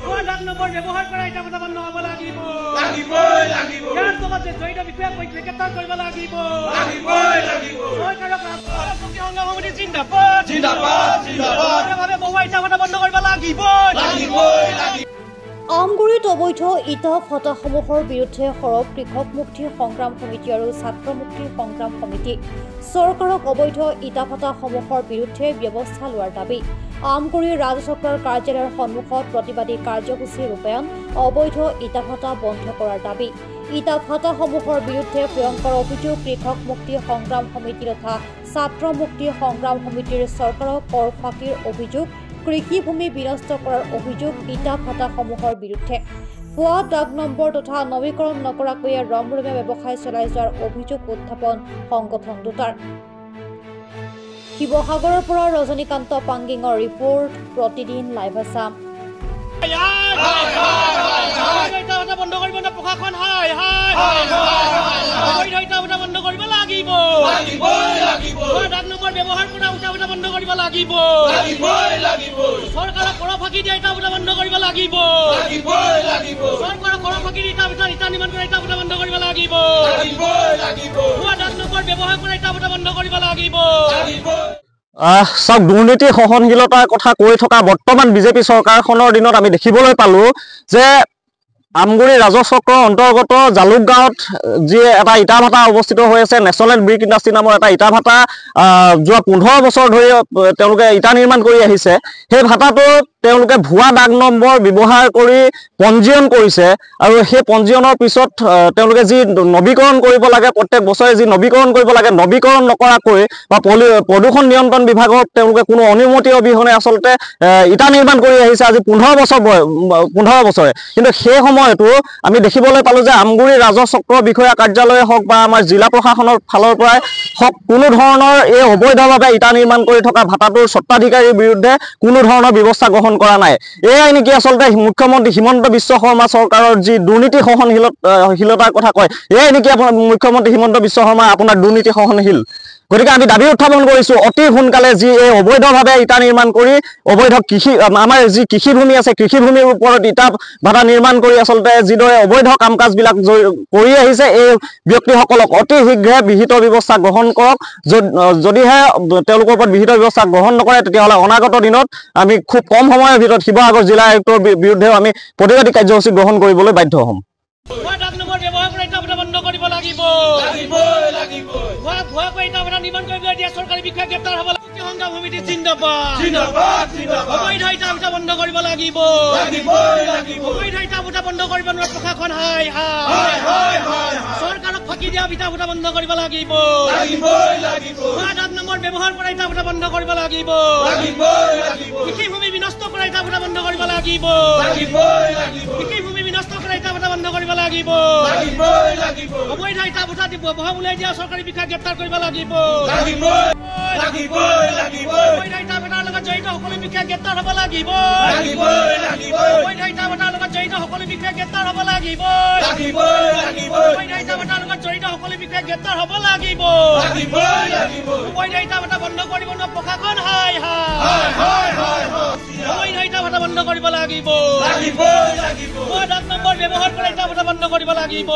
number ব্যৱহাৰ কৰা ইটা ভাটা বন্ধ হ'ব লাগিব ইয়াৰ লগত জড়িত বিষয়াক গ্ৰেপ্তাৰ কৰিব লাগিব চৰকাৰক ৰাষ্ট্ৰীয় সংগ্ৰাম সমিতি জিন্দাবাদ ইটা ভাটা বন্ধ কৰিব লাগিব আমগুৰিত অবৈধ ইটা ভাটাসমূহৰ বিৰুদ্ধে সৰব কৃষক মুক্তি সংগ্ৰাম সমিতি আৰু ছাত্ৰ মুক্তি সংগ্ৰাম সমিতি চৰকাৰক অবৈধ ইটা ভাটাসমূহৰ বিৰুদ্ধে ব্যৱস্থা লোৱাৰ দাবী আমগুৰি ৰাজচক্ৰৰ কাৰ্যালয়ৰ সন্মুখত প্ৰতিবাদী কাৰ্যসূচী ৰূপায়ণ অবৈধ ইটা ভাটা বন্ধ কৰাৰ দাবী ইটা ভাটাসমূহৰ বিৰুদ্ধে প্ৰিয়ংকৰ অভিযোগ কৃষক মুক্তি সংগ্ৰাম সমিতি তথা ছাত্ৰ মুক্তি সংগ্ৰাম সমিতিৰ চৰকাৰক কৰ ফাঁকিৰ অভিযোগ কৃষিভূমি বিনষ্ট কৰাৰ অভিযোগ ইটা ভাটাসমূহৰ বিৰুদ্ধে ভুৱা দাগ নম্বৰ তথা নৱীকৰণ নকৰাকৈ ৰমৰমীয়া ব্যৱসায় চলাই যোৱাৰ অভিযোগ উত্থাপন সংগঠন দুটাৰ শিৱসাগৰৰ পৰা ৰজনীকান্ত পাংগিঙৰ ৰিপৰ্ট প্ৰতিদিন লাইভ আছাম বন্ধ কৰিব না প্ৰশাসন বন্ধ কৰিব লাগিব ব্যৱহাৰ কৰা উঠা বন্ধ কৰিব লাগিব চৰকাৰক কৰ ফাঁকি দিয়া ইটা বন্ধ কৰিব লাগিব চৰকাৰক কৰ ফাঁকি দি ইটা নিৰ্মাণ কৰা ইটা বন্ধ কৰিব লাগিব ব্যৱহাৰ কৰা ইটা বন্ধ কৰিব লাগিব চাওক দুৰ্নীতি সহনশীলতাৰ কথা কৈ থকা বৰ্তমান বিজেপি চৰকাৰখনৰ দিনত আমি দেখিবলৈ পালো যে আমগুৰি ৰাজচক্ৰৰ অন্তৰ্গত জালুক গাঁৱত যি এটা ইটা ভাটা অৱস্থিত হৈ আছে নেশ্যনেল ব্ৰিক ইণ্ডাষ্ট্ৰী নামৰ এটা ইটা ভাটা যোৱা 15 বছৰ ধৰি তেওঁলোকে ইটা নিৰ্মাণ কৰি আহিছে সেই ভাটাটো তেওঁলোকে ভুৱা দাগ নম্বৰ ব্যৱহাৰ কৰি পঞ্জীয়ন কৰিছে আৰু সেই পঞ্জীয়নৰ পিছত তেওঁলোকে যি নৱীকৰণ কৰিব লাগে প্ৰত্যেক বছৰে যি নৱীকৰণ কৰিব লাগে নৱীকৰণ নকৰাকৈ বা প্ৰদূষণ নিয়ন্ত্ৰণ বিভাগৰ তেওঁলোকে কোনো অনুমতি অবিহনে আচলতে ইটা নিৰ্মাণ কৰি আহিছে আজি 15 বছৰে কিন্তু সেই সময়তো আমি দেখিবলৈ পালো যে আমগুৰি ৰাজচক্ৰ বিষয়া কাৰ্যালয়ে হওক বা আমাৰ জিলা প্ৰশাসনৰ ফালৰ পৰাই হওক কোনো ধৰণৰ এই অবৈধভাৱে ইটা নিৰ্মাণ কৰি থকা ভাটাটোৰ স্বত্বাধিকাৰীৰ বিৰুদ্ধে কোনো ধৰণৰ ব্যৱস্থা গ্ৰহণ কৰা নাই এয়াই নেকি আচলতে মুখ্যমন্ত্ৰী হিমন্ত বিশ্ব শৰ্মা চৰকাৰৰ যি দুৰ্নীতি সহনশীলতাৰ কথা কয় এয়াই নেকি আপোনাৰ মুখ্যমন্ত্ৰী হিমন্ত বিশ্ব শৰ্মা আপোনাৰ দুৰ্নীতি সহনশীল গতিকে আমি দাবী উত্থাপন কৰিছো অতি সোনকালে যি এই অবৈধভাৱে ইটা নিৰ্মাণ কৰি অবৈধ কৃষি আমাৰ যি কৃষিভূমি আছে কৃষিভূমিৰ ওপৰত ইটা ভাটা নিৰ্মাণ কৰি আচলতে যিদৰে অবৈধ কাম কাজবিলাক কৰি আহিছে এই ব্যক্তিসকলক অতি শীঘ্ৰে বিহিত ব্যৱস্থা গ্ৰহণ কৰক যদিহে তেওঁলোকৰ ওপৰত বিহিত ব্যৱস্থা গ্ৰহণ নকৰে তেতিয়াহ'লে অনাগত দিনত আমি খুব কম সময়ৰ ভিতৰত শিৱসাগৰ জিলা আয়ুক্তৰ বিৰুদ্ধেও আমি প্ৰতিবাদী কাৰ্যসূচী গ্ৰহণ কৰিবলৈ বাধ্য হ'ম চৰকাৰী বিষয়া গ্ৰেপ্তাৰ হ'ব সংগ্ৰাম সমিতি জিন্দাবাদ অবৈধ ইটা ভাটা বন্ধ কৰিব লাগিব অবৈধ ইটা ভাটা বন্ধ কৰিব নোৱাৰা প্ৰশাসন চৰকাৰক ফাঁকি দিয়া ইটা ভাটা বন্ধ কৰিব লাগিব নম্বৰ ব্যৱহাৰ কৰা ইটা ভাটা বন্ধ কৰিব লাগিব কৃষিভূমি বিনষ্ট কৰা ইটা ভাটা বন্ধ কৰিব লাগিব কৃষিভূমি বিনষ্ট কৰা ইটা ভাটা বন্ধ কৰিব লাগিব অবৈধ ইটা ভাটা বহাব ওলাই দিয়া চৰকাৰী বিষয়া গ্ৰেপ্তাৰ কৰিব লাগিব ইটা ভাটাৰ লগত জড়িত সকলো বিষয়া গ্ৰেপ্তাৰ হ'ব লাগিব ইটা ভাটাৰ লগত জড়িত সকলো বিষয়া গ্ৰেপ্তাৰ হ'ব লাগিব ইটা ভাটাৰ লগত জড়িত সকলো বিষয়া গ্ৰেপ্তাৰ হ'ব লাগিব ইটা ভাটা বন্ধ কৰিব ন প্ৰশাসন ইটা ভাটা বন্ধ কৰিব লাগিব নম্বৰ ব্যৱহাৰ কৰা ইটা ভাটা বন্ধ কৰিব লাগিব